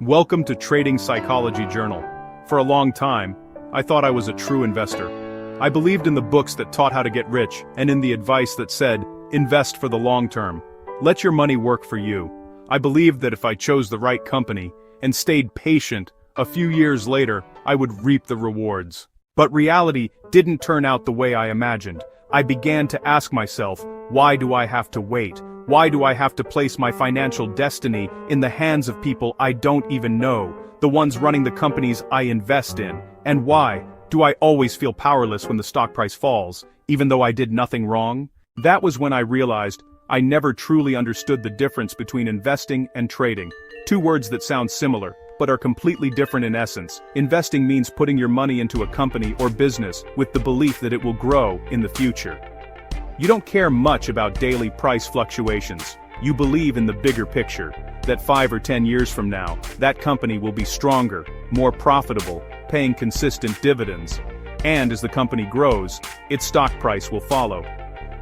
Welcome to Trading Psychology Journal. For a long time, I thought I was a true investor. I believed in the books that taught how to get rich and in the advice that said, invest for the long term. Let your money work for you. I believed that if I chose the right company and stayed patient, a few years later, I would reap the rewards. But reality didn't turn out the way I imagined. I began to ask myself, why do I have to wait? Why do I have to place my financial destiny in the hands of people I don't even know, the ones running the companies I invest in? And why do I always feel powerless when the stock price falls, even though I did nothing wrong? That was when I realized I never truly understood the difference between investing and trading. Two words that sound similar, but are completely different in essence. Investing means putting your money into a company or business with the belief that it will grow in the future. You don't care much about daily price fluctuations. You believe in the bigger picture, that 5 or 10 years from now, that company will be stronger, more profitable, paying consistent dividends. And as the company grows, its stock price will follow.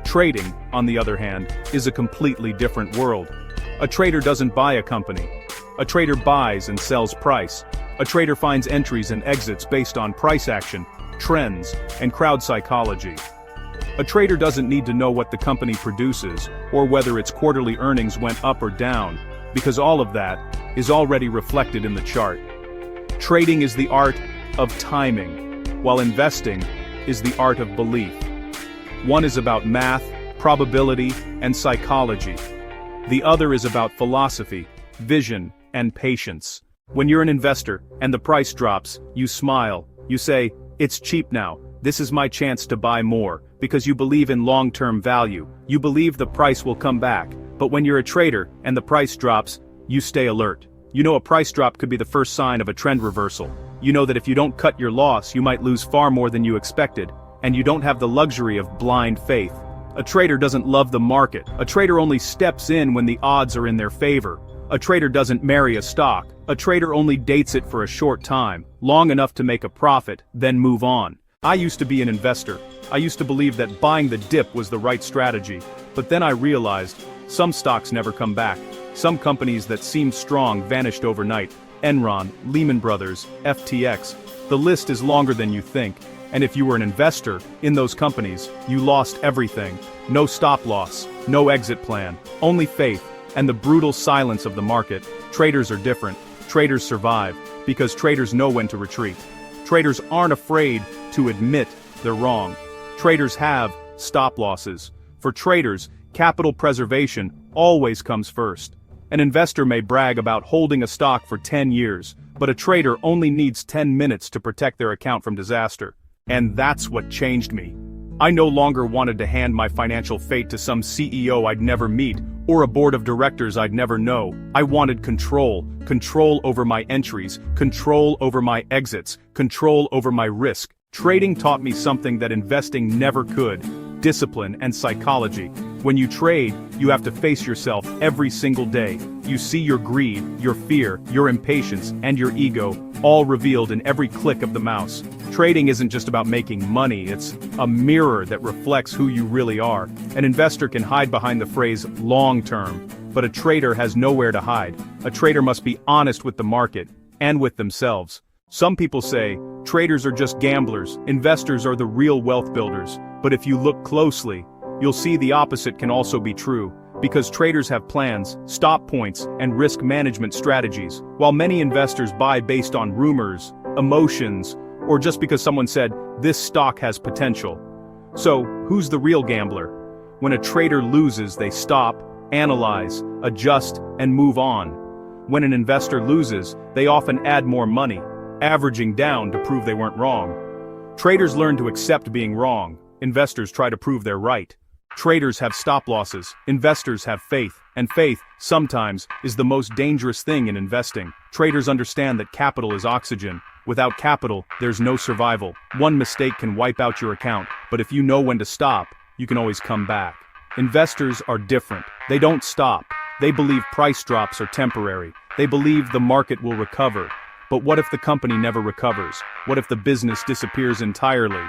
Trading, on the other hand, is a completely different world. A trader doesn't buy a company. A trader buys and sells price. A trader finds entries and exits based on price action, trends, and crowd psychology. A trader doesn't need to know what the company produces, or whether its quarterly earnings went up or down, because all of that is already reflected in the chart. Trading is the art of timing, while investing is the art of belief. One is about math, probability, and psychology. The other is about philosophy, vision, and patience. When you're an investor, and the price drops, you smile. You say, "It's cheap now. This is my chance to buy more," because you believe in long-term value. You believe the price will come back. But when you're a trader, and the price drops, you stay alert. You know a price drop could be the first sign of a trend reversal. You know that if you don't cut your loss, you might lose far more than you expected, and you don't have the luxury of blind faith. A trader doesn't love the market. A trader only steps in when the odds are in their favor. A trader doesn't marry a stock. A trader only dates it for a short time, long enough to make a profit, then move on. I used to be an investor. I used to believe that buying the dip was the right strategy. But then I realized, some stocks never come back. Some companies that seemed strong vanished overnight. Enron, Lehman Brothers, FTX. The list is longer than you think. And if you were an investor in those companies, you lost everything. No stop loss, no exit plan, only faith, and the brutal silence of the market. Traders are different. Traders survive, because traders know when to retreat. Traders aren't afraid to admit they're wrong. Traders have stop losses. For traders, capital preservation always comes first. An investor may brag about holding a stock for 10 years, but a trader only needs 10 minutes to protect their account from disaster. And that's what changed me. I no longer wanted to hand my financial fate to some CEO I'd never meet, or a board of directors I'd never know. I wanted control. Control over my entries, control over my exits, control over my risk. Trading taught me something that investing never could: discipline and psychology. When you trade, you have to face yourself every single day. You see your greed, your fear, your impatience, and your ego, all revealed in every click of the mouse. Trading isn't just about making money, it's a mirror that reflects who you really are. An investor can hide behind the phrase long term, but a trader has nowhere to hide. A trader must be honest with the market, and with themselves. Some people say, traders are just gamblers, investors are the real wealth builders. But if you look closely, you'll see the opposite can also be true. Because traders have plans, stop points, and risk management strategies, while many investors buy based on rumors, emotions, or just because someone said, this stock has potential. So, who's the real gambler? When a trader loses, they stop, analyze, adjust, and move on. When an investor loses, they often add more money, averaging down to prove they weren't wrong. Traders learn to accept being wrong. Investors try to prove they're right. Traders have stop losses, investors have faith, and faith, sometimes, is the most dangerous thing in investing. Traders understand that capital is oxygen. Without capital, there's no survival. One mistake can wipe out your account, but if you know when to stop, you can always come back. Investors are different. They don't stop. They believe price drops are temporary. They believe the market will recover. But what if the company never recovers? What if the business disappears entirely?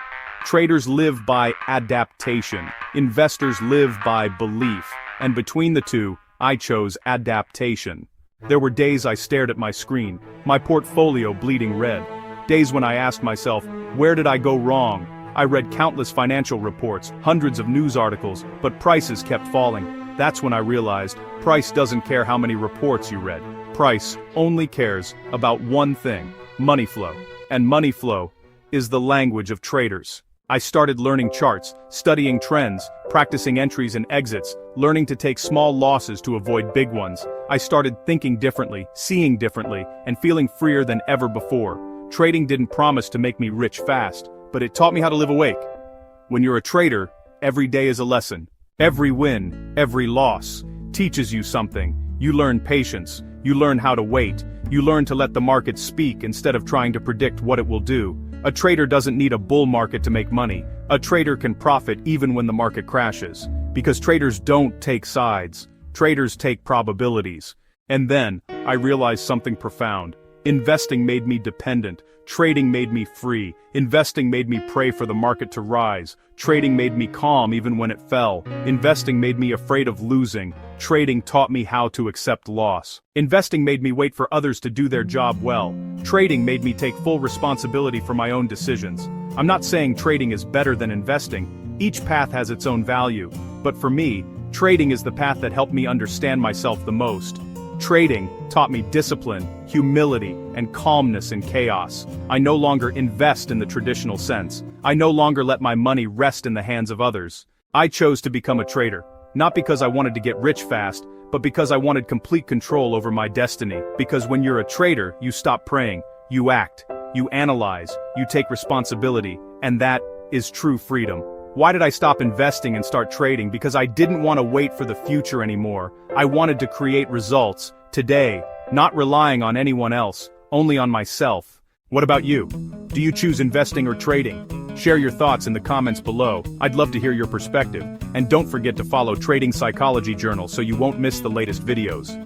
Traders live by adaptation. Investors live by belief. And between the two, I chose adaptation. There were days I stared at my screen, my portfolio bleeding red. Days when I asked myself, where did I go wrong? I read countless financial reports, hundreds of news articles, but prices kept falling. That's when I realized, price doesn't care how many reports you read. Price only cares about one thing, money flow. And money flow is the language of traders. I started learning charts, studying trends, practicing entries and exits, learning to take small losses to avoid big ones. I started thinking differently, seeing differently, and feeling freer than ever before. Trading didn't promise to make me rich fast, but it taught me how to live awake. When you're a trader, every day is a lesson. Every win, every loss, teaches you something. You learn patience, you learn how to wait, you learn to let the market speak instead of trying to predict what it will do. A trader doesn't need a bull market to make money. A trader can profit even when the market crashes. Because traders don't take sides. Traders take probabilities. And then, I realized something profound. Investing made me dependent. Trading made me free. Investing made me pray for the market to rise. Trading made me calm even when it fell. Investing made me afraid of losing. Trading taught me how to accept loss. Investing made me wait for others to do their job well. Trading made me take full responsibility for my own decisions. I'm not saying trading is better than investing. Each path has its own value. But for me, trading is the path that helped me understand myself the most. Trading taught me discipline, humility, and calmness in chaos. I no longer invest in the traditional sense. I no longer let my money rest in the hands of others. I chose to become a trader, not because I wanted to get rich fast, but because I wanted complete control over my destiny. Because when you're a trader, you stop praying, you act, you analyze, you take responsibility, and that is true freedom. Why did I stop investing and start trading? Because I didn't want to wait for the future anymore. I wanted to create results, today, not relying on anyone else, only on myself. What about you? Do you choose investing or trading? Share your thoughts in the comments below. I'd love to hear your perspective. And don't forget to follow Trading Psychology Journal so you won't miss the latest videos.